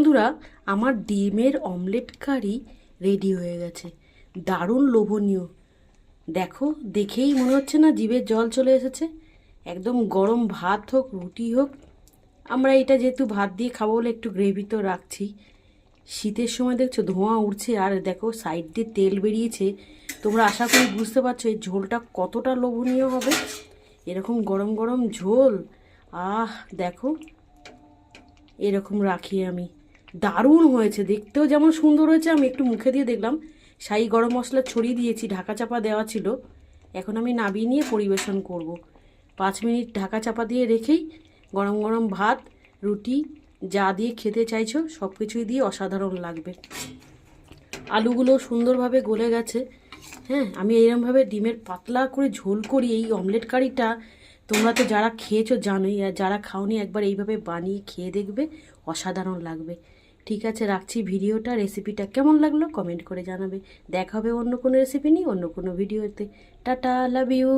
বন্ধুরা, আমার ডিমের অমলেট কারি রেডি হয়ে গেছে। দারুণ লোভনীয়। দেখো, দেখেই মনে হচ্ছে না জিভে জল চলে এসেছে। একদম গরম ভাত হোক, রুটি হোক, আমরা এটা যেহেতু ভাত দিয়ে খাবো বলে একটু গ্রেভি তো রাখছি। শীতের সময় দেখছো ধোঁয়া উঠছে, আর দেখো সাইড দিয়ে তেল বেরিয়েছে। তোমরা আশা করি বুঝতে পারছো এই ঝোলটা কতটা লোভনীয় হবে। এরকম গরম গরম ঝোল, আহ দেখো, এরকম রাখি আমি। দারুণ হয়েছে, দেখতেও যেমন সুন্দর হয়েছে। আমি একটু মুখে দিয়ে দেখলাম, শাহি গরম মশলা ছড়িয়ে দিয়েছি, ঢাকা চাপা দেওয়া ছিল। এখন আমি নাবিয়ে নিয়ে পরিবেশন করব। 5 মিনিট ঢাকা চাপা দিয়ে রেখেই গরম গরম ভাত, রুটি, যা দিয়ে খেতে চাইছো সব কিছুই দিয়ে অসাধারণ লাগবে। আলুগুলো সুন্দরভাবে গলে গেছে। হ্যাঁ, আমি এইরকমভাবে ডিমের পাতলা করে ঝোল করি এই অমলেট কারিটা। তোমরা তো যারা খেয়েছো জানোই, আর যারা খাওনি একবার এইভাবে বানিয়ে খেয়ে দেখবে, অসাধারণ লাগবে। ঠিক আছে, রাখছি ভিডিওটা। রেসিপিটা কেমন লাগলো কমেন্ট করে জানাবে। দেখা হবে অন্য কোনো রেসিপি নিয়ে অন্য কোনো ভিডিওতে। Ta ta, love you.